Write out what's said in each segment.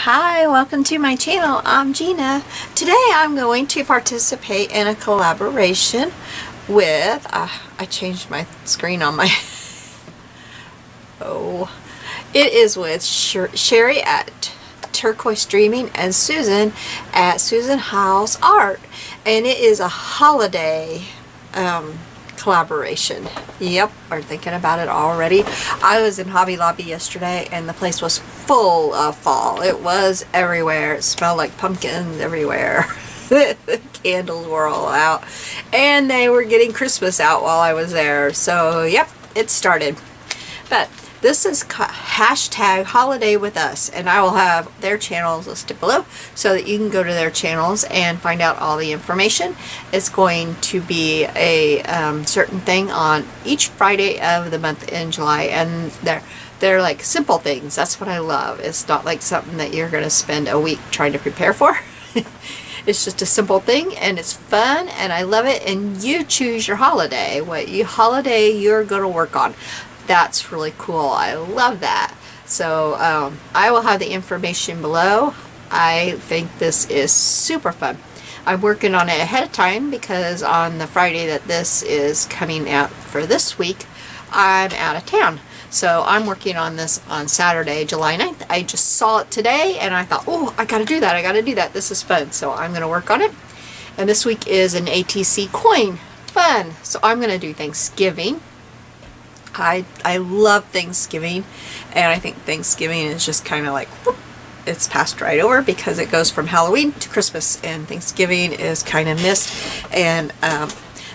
Hi, welcome to my channel. I'm Gina. Today I'm going to participate in a collaboration with, I changed my screen on my, it is with Sheree at Turquoise Dreaming and Susan at Susan Hiles Art, and it is a holiday collaboration. Yep, we're thinking about it already. I was in Hobby Lobby yesterday and the place was full of fall. It was everywhere. It smelled like pumpkins everywhere. The candles were all out and they were getting Christmas out while I was there. So yep, it started. But this is hashtag holiday with us, and I will have their channels listed below so that you can go to their channels and find out all the information. It's going to be a certain thing on each Friday of the month in July, and they're like simple things. That's what I love. It's not like something that you're going to spend a week trying to prepare for. It's just a simple thing and it's fun and I love it, and you choose your holiday, what holiday you're going to work on. That's really cool. I love that. So I will have the information below. I think this is super fun. I'm working on it ahead of time because on the Friday that this is coming out for this week, I'm out of town. So I'm working on this on Saturday, July 9th. I just saw it today and I thought, oh, I gotta do that. I gotta do that. This is fun. So I'm gonna work on it. And this week is an ATCCoin. Fun. So I'm gonna do Thanksgiving. I love Thanksgiving, and I think Thanksgiving is just kind of like, whoop, it's passed right over because it goes from Halloween to Christmas, and Thanksgiving is kind of missed. And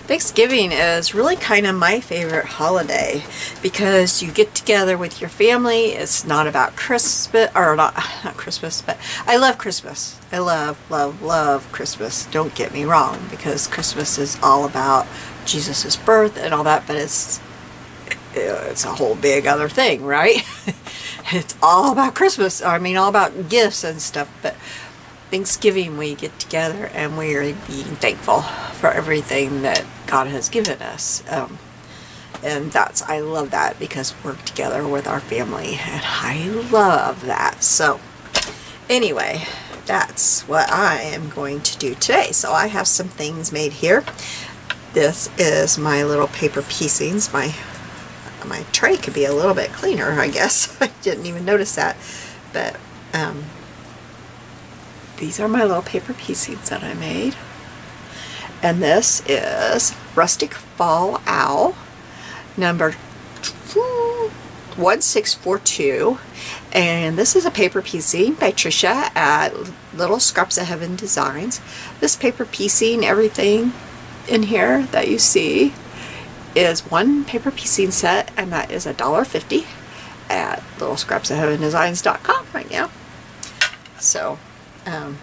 Thanksgiving is really kind of my favorite holiday because you get together with your family. It's not about Christmas, or not Christmas, but I love Christmas. I love Christmas. Don't get me wrong, because Christmas is all about Jesus's birth and all that, but it's a whole big other thing, right? It's all about Christmas. I mean, all about gifts and stuff. But Thanksgiving, we get together and we are being thankful for everything that God has given us. And I love that because we're together with our family, and I love that. So anyway, that's what I am going to do today. So I have some things made here. This is my little paper piecings. My tray could be a little bit cleaner, I guess. I didn't even notice that. But these are my little paper piecings that I made. And this is Rustic Fall Owl, number 1642. And this is a paper piecing by Trisha at LittleScrapsofHeavenDesigns. This paper piecing, everything in here that you see, is one paper piecing set, and that is $1.50 at LittleScrapsofHeavenDesigns.com right now. So, and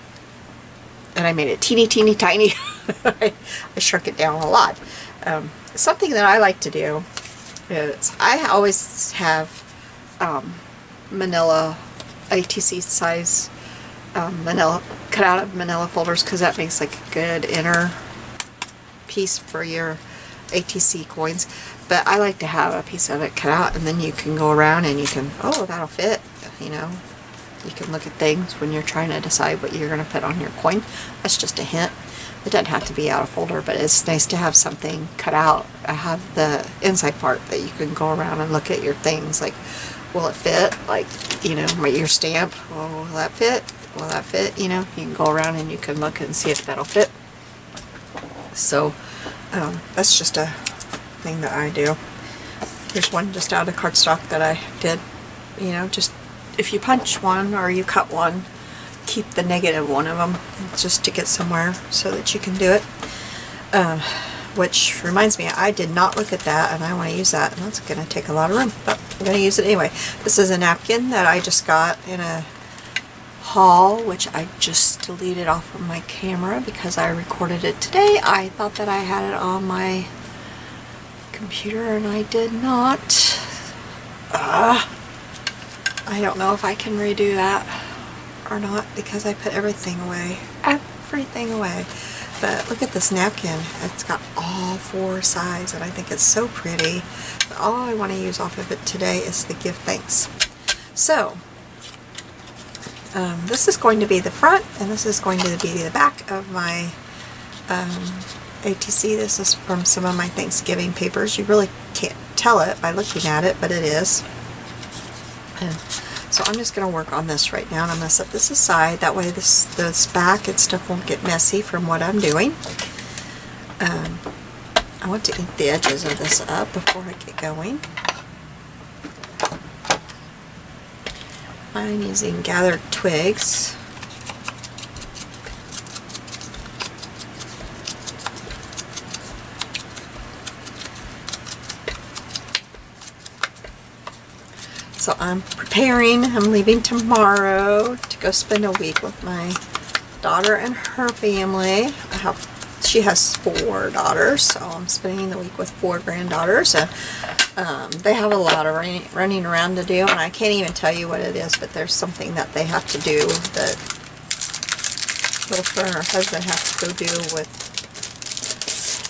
I made it teeny tiny. I shrunk it down a lot. Something that I like to do is I always have manila ATC size manila, cut out of manila folders, because that makes like a good inner piece for your ATC coins. But I like to have a piece of it cut out, and then you can go around and you can, oh, that'll fit, you know. You can look at things when you're trying to decide what you're going to put on your coin. That's just a hint. It doesn't have to be out of folder, but it's nice to have something cut out. I have the inside part that you can go around and look at your things, like, will it fit? Like, you know, your stamp, oh, will that fit? Will that fit? You know, you can go around and you can look and see if that'll fit. So that's just a thing that I do. Here's one just out of cardstock that I did. You know, just if you punch one or you cut one, keep the negative one of them. Just stick it somewhere so that you can do it. Which reminds me, I did not look at that, and I want to use that, and that's going to take a lot of room, but I'm going to use it anyway. This is a napkin that I just got in a haul, which I just deleted off of my camera because I recorded it today. I thought that I had it on my computer and I did not. I don't know if I can redo that or not because I put everything away. But look at this napkin. It's got all four sides and I think it's so pretty. But all I want to use off of it today is the give thanks. So This is going to be the front, and this is going to be the back of my ATC. This is from some of my Thanksgiving papers. You really can't tell it by looking at it, but it is. So I'm just going to work on this right now, and I'm going to set this aside. That way this back and stuff won't get messy from what I'm doing. I want to ink the edges of this up before I get going. I'm using gathered twigs. So I'm preparing. I'm leaving tomorrow to go spend a week with my daughter and her family. She has 4 daughters, so I'm spending the week with 4 granddaughters. And they have a lot of running around to do, and I can't even tell you what it is, but there's something that they have to do that her and her husband have to go do with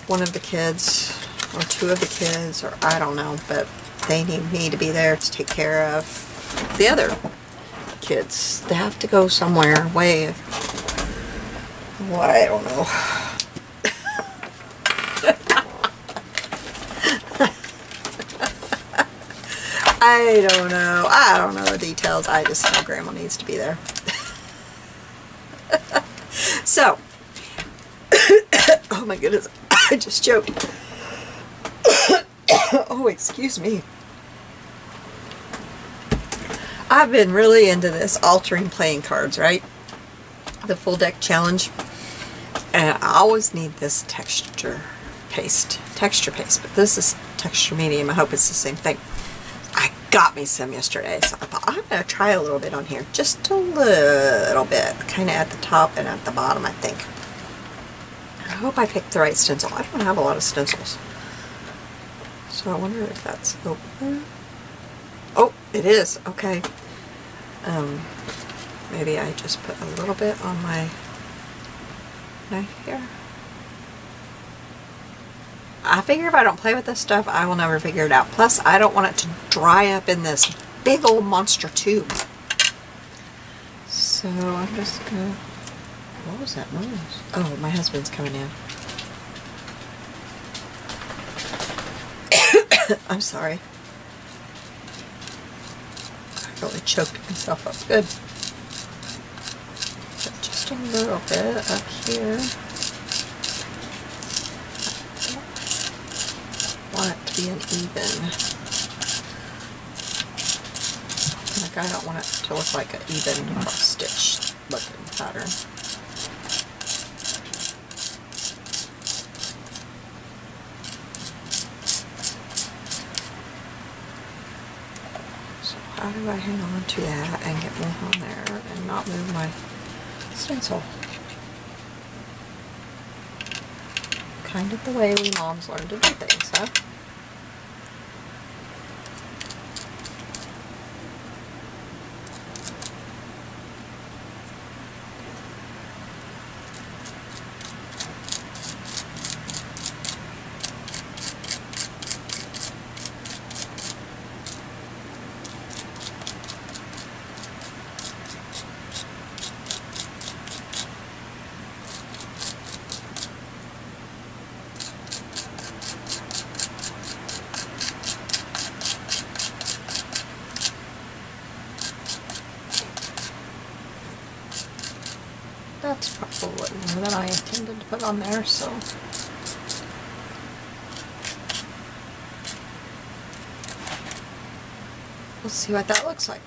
one of the kids or 2 of the kids, or I don't know, but they need me to be there to take care of the other kids. They have to go somewhere away. Well, I don't know. I don't know. I don't know the details. I just know Grandma needs to be there. So, oh my goodness, I just choked. Oh, excuse me. I've been really into this altering playing cards, right? The full deck challenge. And I always need this texture paste, but this is texture medium. I hope it's the same thing. I got me some yesterday, so I thought I'm going to try a little bit on here. Just a little bit. Kind of at the top and at the bottom, I think. I hope I picked the right stencil. I don't have a lot of stencils. So I wonder if that's open. Oh, it is. Okay. Maybe I just put a little bit on my knife here. I figure if I don't play with this stuff, I will never figure it out. Plus, I don't want it to dry up in this big old monster tube. So I'm just gonna... What was that noise? Oh, my husband's coming in. I'm sorry. I really choked myself up good. But just a little bit up here. I want it to be uneven. Like, I don't want it to look like an even cross-stitch looking pattern. How do I hang on to that and get more on there and not move my stencil? Kind of the way we moms learn to do things, huh? That's probably more than I intended to put on there, so. We'll see what that looks like.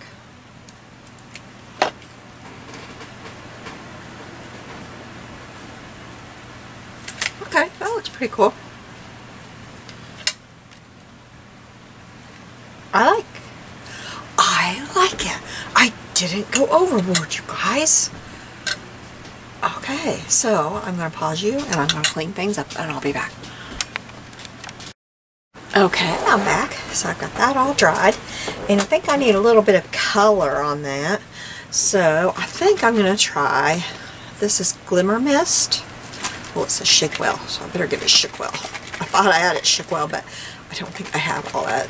Okay, that looks pretty cool. I like it. I didn't go overboard, you guys. Okay, so I'm going to pause you and I'm going to clean things up and I'll be back. Okay, I'm back. So I've got that all dried. And I think I need a little bit of color on that. So I think I'm going to try, this is Glimmer Mist. Oh, it says Shakewell, so I better get it Shakewell. I thought I had it Shakewell, but I don't think I have all that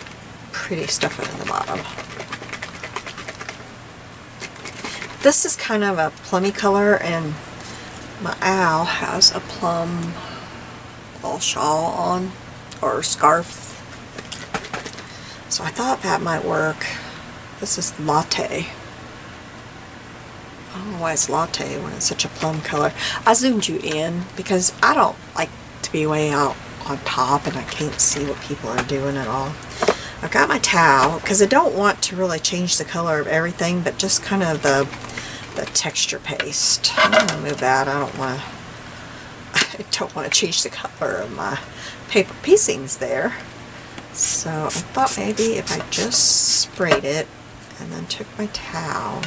pretty stuff in the bottom. This is kind of a plummy color, and my owl has a plum little shawl on, or scarf. So I thought that might work. This is latte. I don't know why it's latte when it's such a plum color. I zoomed you in because I don't like to be way out on top and I can't see what people are doing at all. I've got my towel because I don't want to really change the color of everything, but just kind of the texture paste. I'm going to move that. I don't want to change the color of my paper piecings there. So I thought maybe if I just sprayed it and then took my towel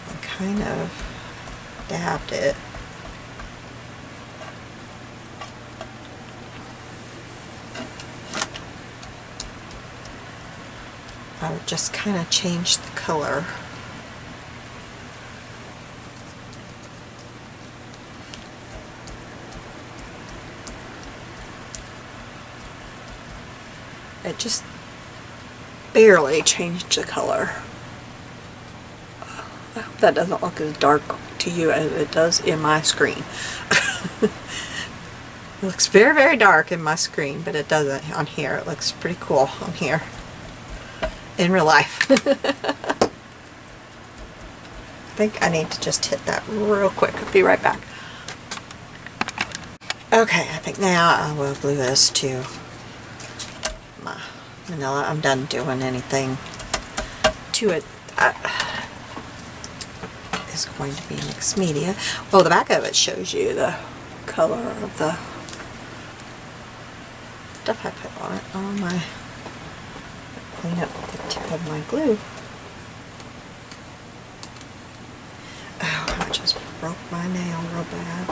and kind of dabbed it. I would just kind of change the color. It just barely changed the color. I hope that doesn't look as dark to you as it does in my screen. It looks very, very dark in my screen, but it doesn't on here. It looks pretty cool on here in real life. I think I need to just hit that real quick. I'll be right back. Okay, I think now I will glue this to my manila. I'm done doing anything to it. It's going to be mixed media. Well, the back of it shows you the color of the stuff I put on it. On my clean up the tip of my glue. Oh, I just broke my nail real bad.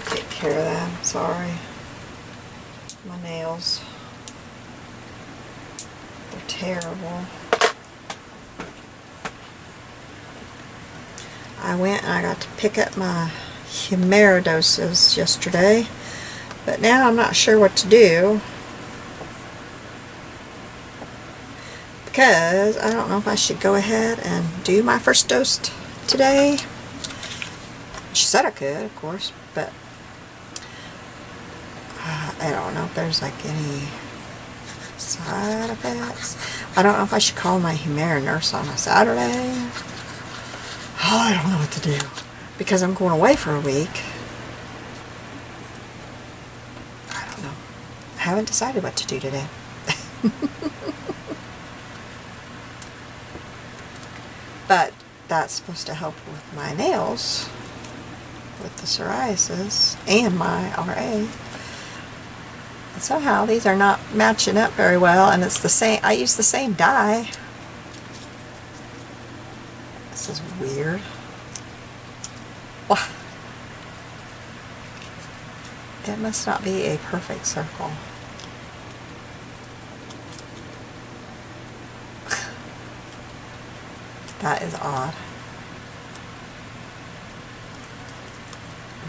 Take care of that. I'm sorry. My nails. They're terrible. I went and I got to pick up my Humiridoses yesterday, but now I'm not sure what to do because I don't know if I should go ahead and do my first dose today. She said I could, of course, but I don't know if there's like any side effects. I don't know if I should call my Humira nurse on a Saturday. Oh, I don't know what to do because I'm going away for a week. I don't know. I haven't decided what to do today. But that's supposed to help with my nails, with the psoriasis, and my RA. And somehow these are not matching up very well, and it's the same. I use the same dye. This is weird. Wow. It must not be a perfect circle. That is odd.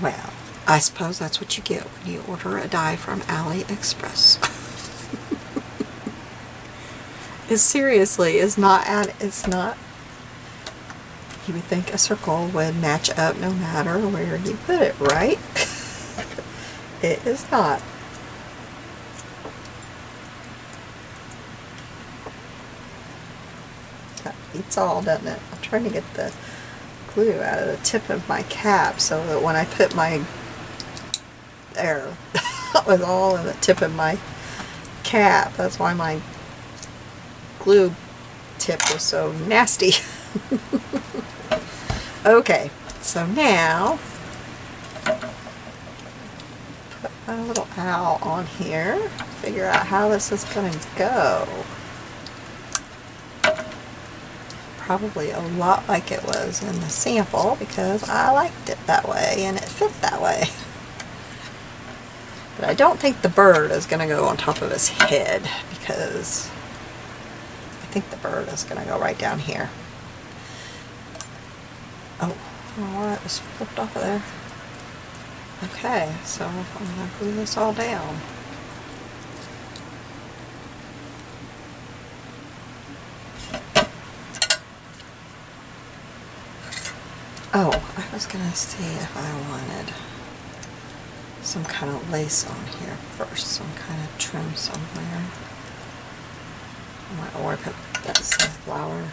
Well, I suppose that's what you get when you order a dye from AliExpress. It seriously is not, it's not. You would think a circle would match up no matter where you put it, right? It is not. That beats all, doesn't it? I'm trying to get the glue out of the tip of my cap so that when I put my, there, that was all in the tip of my cap. That's why my glue tip was so nasty. Okay, so now put my little owl on here, figure out how this is going to go. Probably a lot like it was in the sample because I liked it that way and it fit that way. But I don't think the bird is going to go on top of his head because I think the bird is going to go right down here. Oh, alright, it's flipped off of there. Okay, so I'm going to glue this all down. I was gonna see if I wanted some kind of lace on here first, some kind of trim somewhere. Or put that sunflower.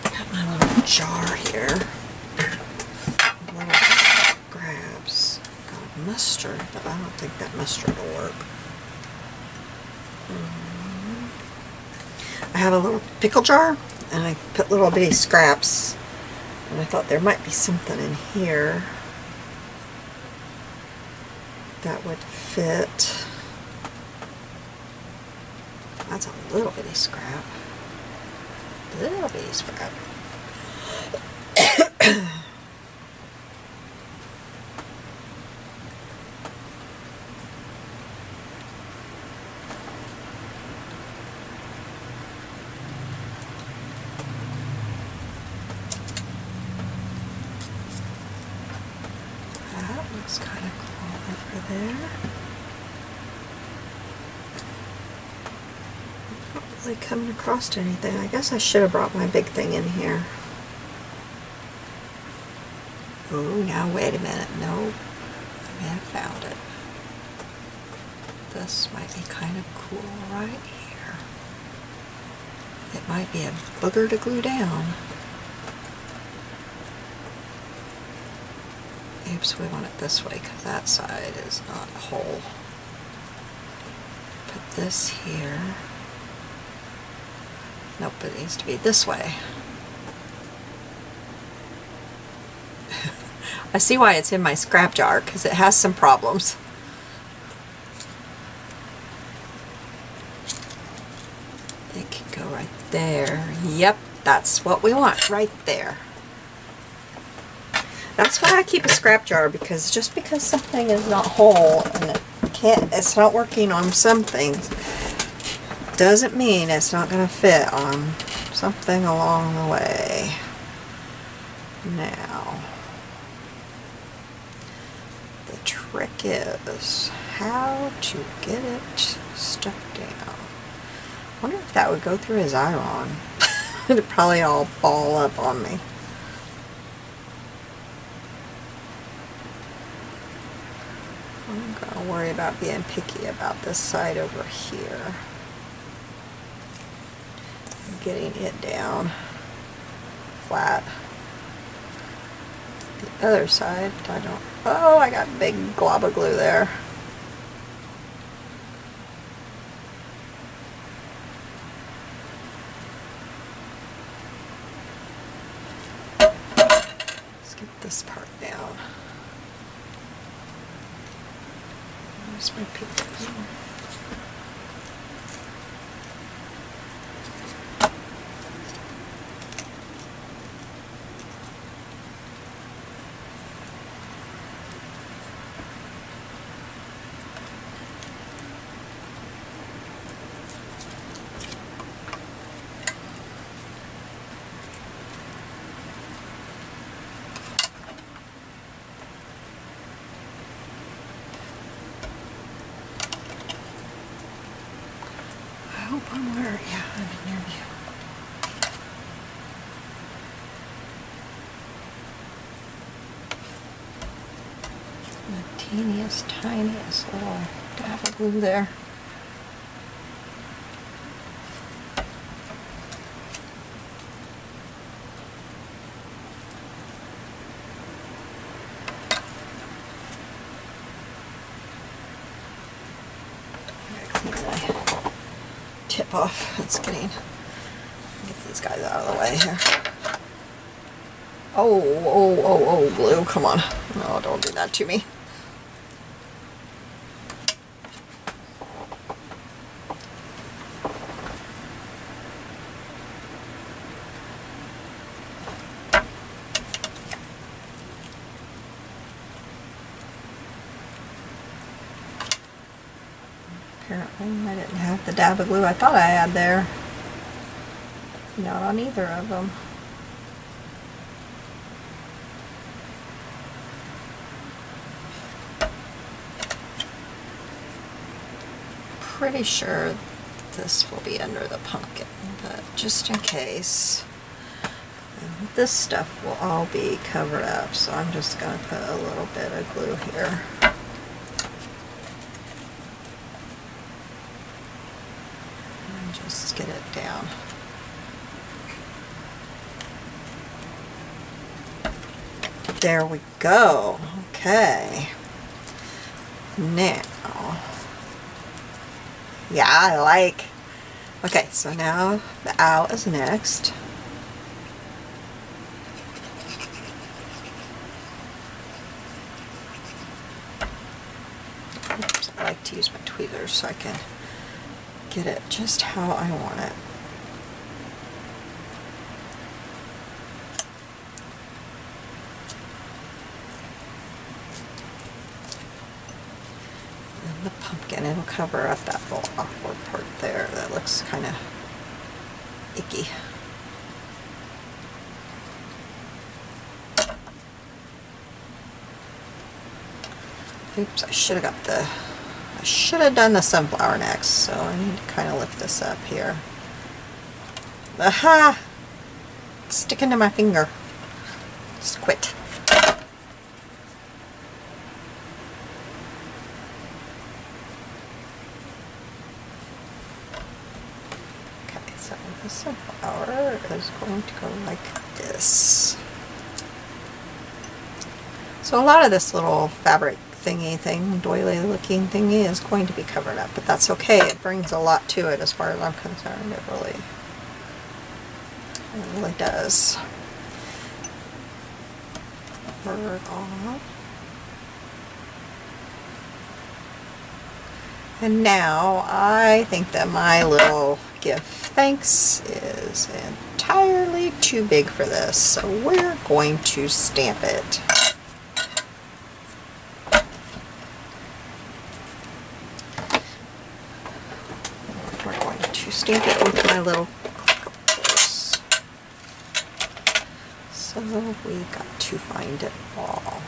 Got my little jar here. Little scraps. Got mustard, but I don't think that mustard will work. I have a little pickle jar, and I put little bitty scraps, and I thought there might be something in here that would fit. That's a little bitty scrap. Little bitty scrap. That looks kind of cool over there. Coming across anything. I guess I should have brought my big thing in here. Oh, now wait a minute. No, I may have found it. This might be kind of cool right here. It might be a booger to glue down. Oops, we want it this way because that side is not whole. Put this here. Nope, it needs to be this way. I see why it's in my scrap jar, because it has some problems. It can go right there. Yep, that's what we want, right there. That's why I keep a scrap jar, because just because something is not whole and it's not working on some things, doesn't mean it's not going to fit on something along the way. Now, the trick is how to get it stuck down. I wonder if that would go through his iron. It'd probably all ball up on me. I'm going to worry about being picky about this side over here. Getting it down flat. The other side, I don't. Oh, I got a big glob of glue there. Let's get this part down. Where's my paper? Yeah, I'm in your view. The teeniest, tiniest little dab of glue there. Tip off. It's getting. Get these guys out of the way here. Oh, glue, come on. No, don't do that to me. Apparently I didn't have the dab of glue I thought I had there. Not on either of them. Pretty sure this will be under the pumpkin, but just in case, And this stuff will all be covered up, so I'm just going to put a little bit of glue here. And just get it down. There we go. Okay. Now, yeah, I like. Okay, so now the owl is next. Oops, I like to use my tweezers so I can get it just how I want it. The pumpkin, it'll cover up that little awkward part there that looks kind of icky. Oops, I should have done the sunflower next, so I need to kind of lift this up here. Aha! It's sticking to my finger. Just quit. The sunflower is going to go like this. So a lot of this little fabric doily looking thingy is going to be covered up, but that's okay. It brings a lot to it as far as I'm concerned. It really does. Bird off. And now I think that my little gift thanks is entirely too big for this, so we're going to stamp it. We're going to stamp it with my little clippers. So we got to find it all.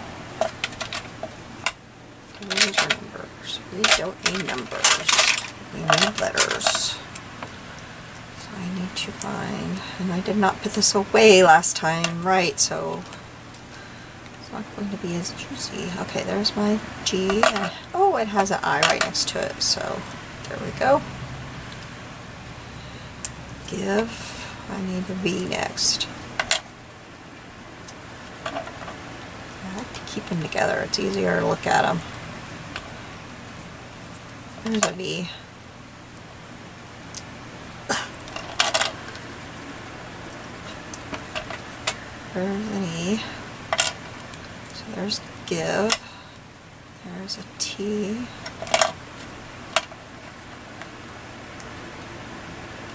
Those are numbers. We don't need numbers. We need letters. I need to find, and I did not put this away last time, right, so it's not going to be as juicy. Okay, there's my G, and oh, it has an I right next to it, so there we go. Give, I need the V next. I like to keep them together, it's easier to look at them. There's a V. There's an E. So there's give. There's a T.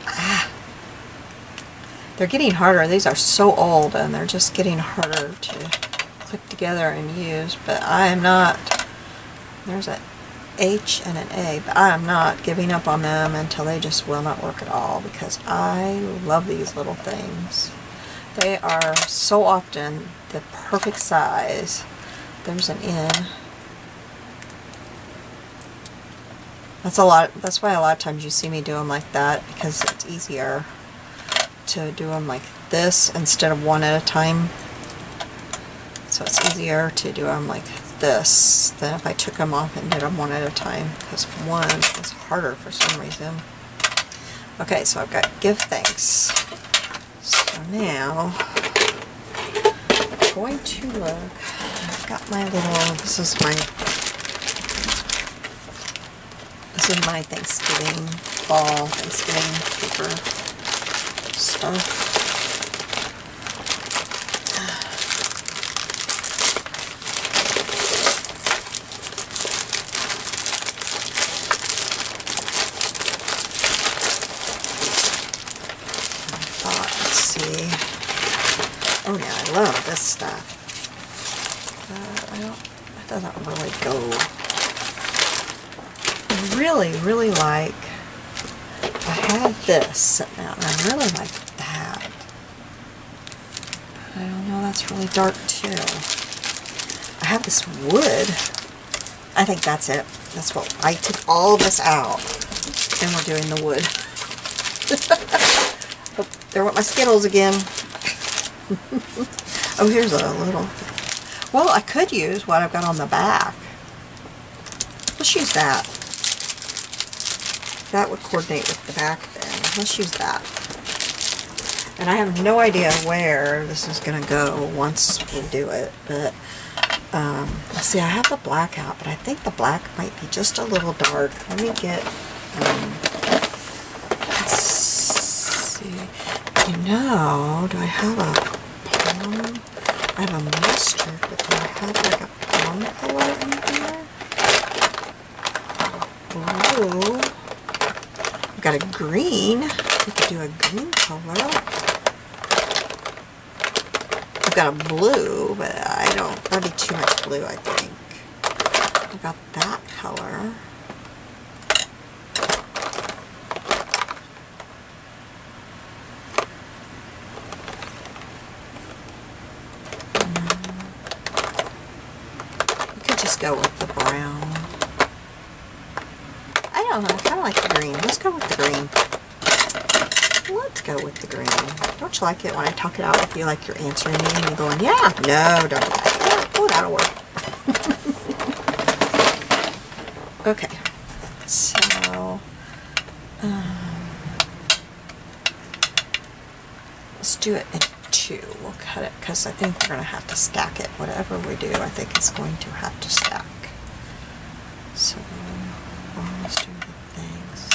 Ah! They're getting harder. These are so old and they're just getting harder to click together and use, but I am not. There's an H and an A, but I am not giving up on them until they just will not work at all, because I love these little things. They are so often the perfect size. There's an N. That's why a lot of times you see me do them like that, because it's easier to do them like this instead of one at a time. So it's easier to do them like this than if I took them off and did them one at a time, because one is harder for some reason. Okay, so I've got give thanks. So now I'm going to look. I've got my little, this is my Thanksgiving, fall Thanksgiving paper stuff. Oh yeah, I love this stuff. It doesn't really go. I really like, I had this sitting out and I really like that. But I don't know, that's really dark too. I have this wood. I think that's it. That's what, I took all this out and we're doing the wood. Oh, there went my Skittles again. Oh, here's a little. Well, I could use what I've got on the back. Let's use that. That would coordinate with the back then. Let's use that. And I have no idea where this is going to go once we do it, but let's see, I have the black out, but I think the black might be just a little dark. Let me get, let's see, you know, do I have a plum? I have a mustard, but do I have like a plum color in here? Blue. I've got a green. We could do a green color. I've got a blue, but I don't, that'd be too much blue, I think. I've got that color. We could just go with the brown. I don't know, I kind of like the green. Let's go with the green. Let's go with the green. Don't you like it when I talk it out with you like you're answering me and you're going, yeah, no, don't. Oh, that'll work. Okay, so let's do it in two. We'll cut it because I think we're going to have to stack it. Whatever we do, I think it's going to have to stack. So let's do the things.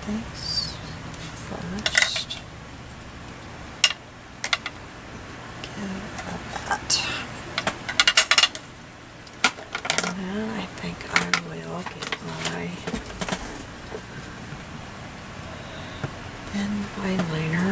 Things first. Give that. And then I think I will get my eyeliner.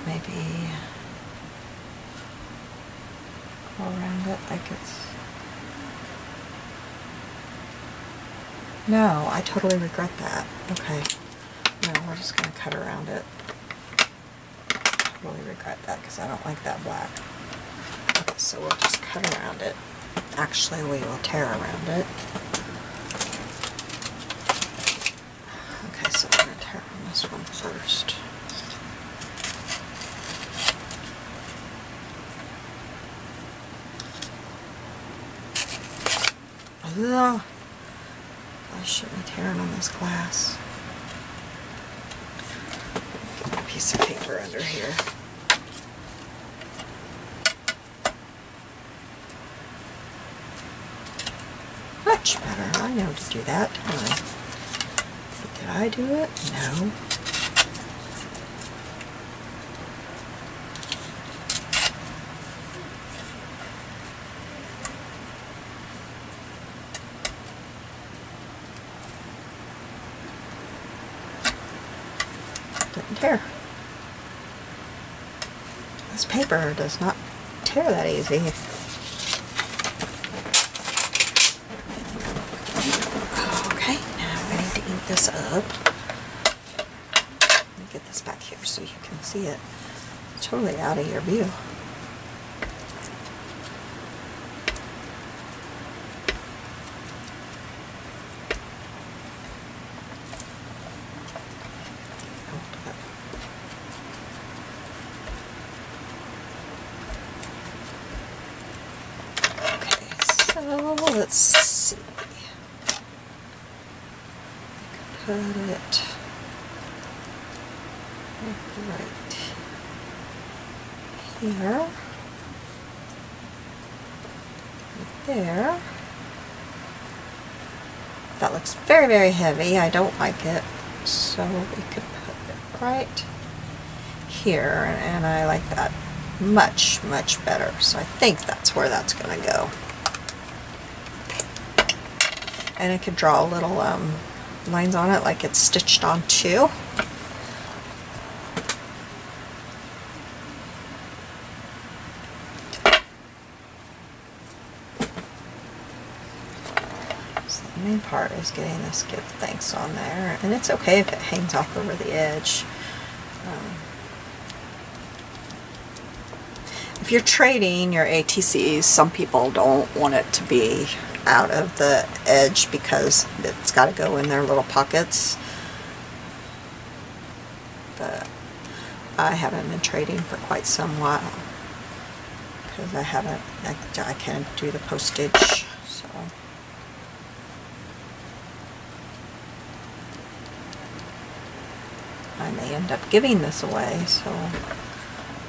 Maybe go around it like it's... No, I totally regret that. Okay. No, we're just going to cut around it. Totally regret that because I don't like that black. Okay, so we'll just cut around it. Actually, we will tear around it. Okay, so we're going to tear on this one first. Ugh. I shouldn't be tearing on this glass. Get a piece of paper under here. Much better. I know to do that. But did I do it? No. Tear. This paper does not tear that easy. Okay, now I need to ink this up. Let me get this back here so you can see it. It's totally out of your view. Let's see. Put it right here, right there. That looks very, very heavy. I don't like it. So we could put it right here, and I like that much, much better. So I think that's where that's going to go. And I could draw little lines on it like it's stitched on too. So the main part is getting this give thanks on there. And it's okay if it hangs off over the edge. If you're trading your ATCs, some people don't want it to be out of the edge because it's got to go in their little pockets. But I haven't been trading for quite some while because I can't do the postage. So I may end up giving this away, so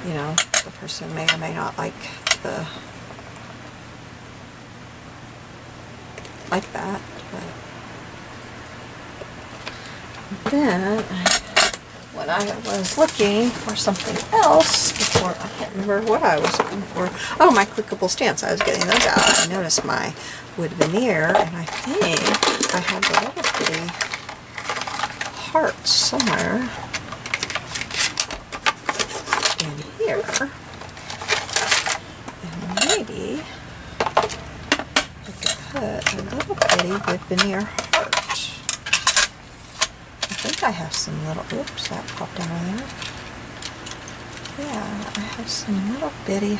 you know, the person may or may not like that. But then when I was looking for something else before, I can't remember what I was looking for. Oh, my clickable stamps. I was getting those out. I noticed my wood veneer, and I think I had the little bitty hearts somewhere in here. And maybe I could put a little bitty wood veneer heart. I think I have some little, oops, that popped out of there. Yeah, I have some little bitty,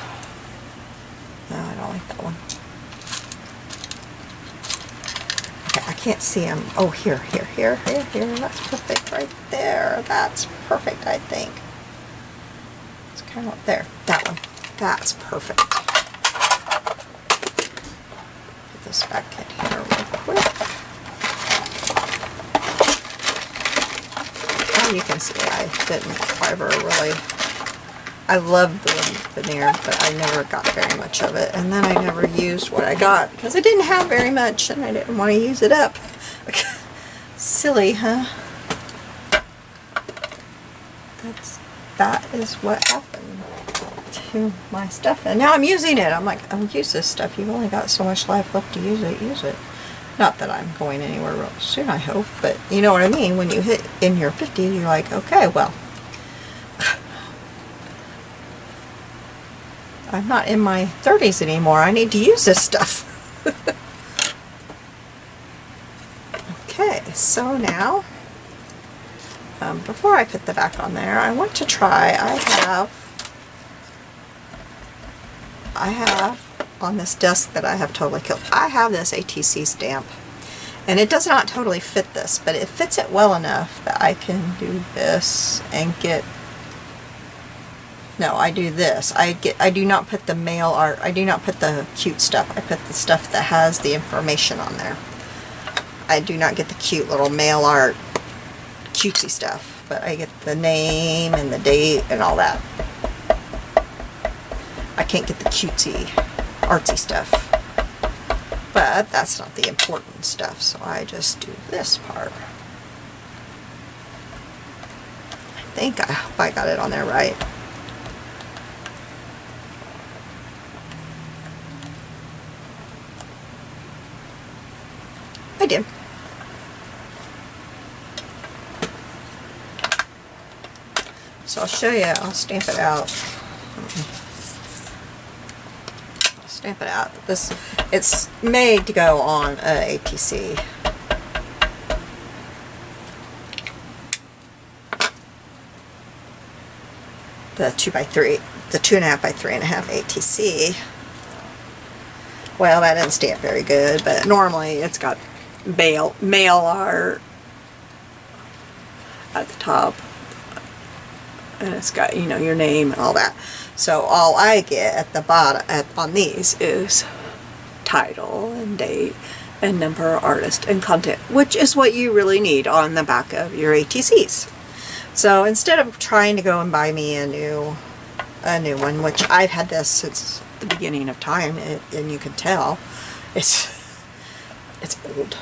no, I don't like that one. Okay, I can't see them. Oh, here, that's perfect right there. That's perfect, I think. It's kind of up there, that one. That's perfect. Put this back in here real quick. You can see I didn't ever really, I loved the veneer, but I never got very much of it, and then I never used what I got because I didn't have very much and I didn't want to use it up. Silly, huh? That is what happened to my stuff, and now I'm using it. I'm like, oh, use this stuff. You've only got so much life left to use it. Use it. Not that I'm going anywhere real soon, I hope, but you know what I mean. When you hit in your 50s, you're like, okay, well, I'm not in my 30s anymore. I need to use this stuff. Okay, so now, before I put the back on there, I want to try, I have on this desk that I have totally killed, I have this ATC stamp, and it does not totally fit this, but it fits it well enough that I can do this and get, no, I do this, I do not put the mail art, I do not put the cute stuff, I put the stuff that has the information on there. I do not get the cute little mail art cutesy stuff, but I get the name and the date and all that. I can't get the cutesy artsy stuff, but that's not the important stuff, so I just do this part. I think I hope I got it on there right. I did. So I'll show you, I'll stamp it out. Stamp it out. This, it's made to go on a ATC. The 2x3, the 2.5 by 3.5 ATC. Well, that didn't stamp very good, but normally it's got mail art at the top, and it's got, you know, your name and all that. So all I get at the bottom on these is title and date and number, artist, and content, which is what you really need on the back of your ATCs. So instead of trying to go and buy me a new one, which I've had this since the beginning of time, and you can tell it's old,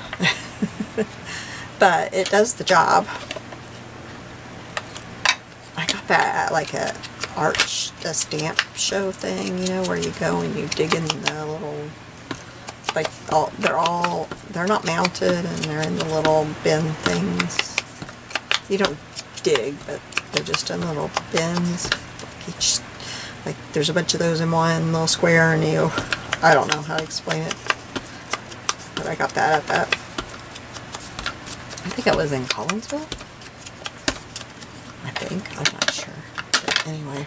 but it does the job. I got that at like a stamp show thing, you know, where you go and you dig in the little, like, they're not mounted and they're in the little bin things. You don't dig, but they're just in little bins. Each, like, there's a bunch of those in one little square, and you, I don't know how to explain it, but I got that at that, I think it was in Collinsville, I think. think. I'm not sure. But anyway,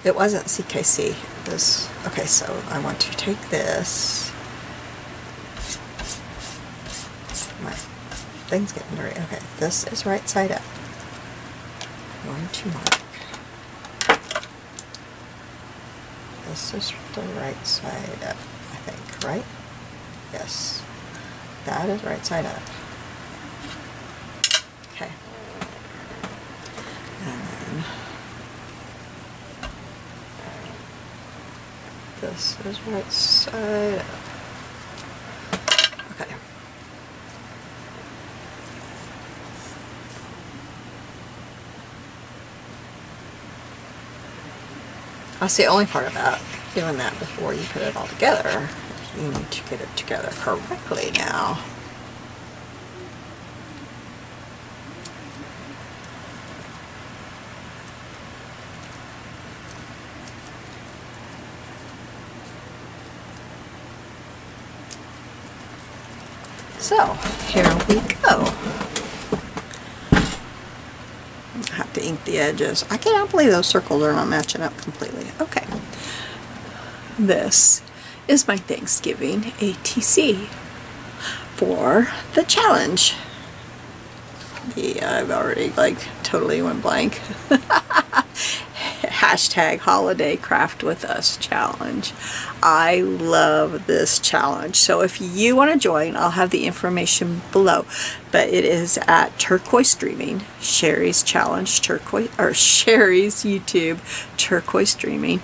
it wasn't CKC. It was, okay, so I want to take this. My thing's getting dirty. Okay, this is right side up. I'm going to mark. This is the right side up, I think, right? Yes. That is right side up. Okay. And then this is right side up. Okay. That's the only part about doing that before you put it all together. You need to get it together correctly now. So, here we go. I have to ink the edges. I cannot believe those circles are not matching up completely. Okay. This is my Thanksgiving ATC for the challenge. Yeah, I've already like totally went blank. Hashtag holidaycreatewithus challenge. I love this challenge. So if you want to join, I'll have the information below. But it is at Turquoise Dreaming, Sheree's challenge, Turquoise, or Sheree's YouTube, Turquoise Dreaming,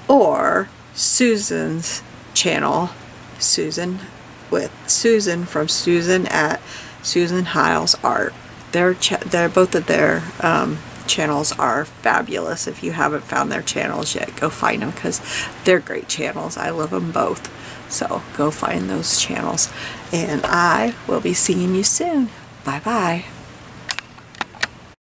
or Susan's channel, Susan from Susan at Susan Hiles Art. They're both of their channels are fabulous. If you haven't found their channels yet, go find them because they're great channels. I love them both. So go find those channels. And I will be seeing you soon. Bye bye.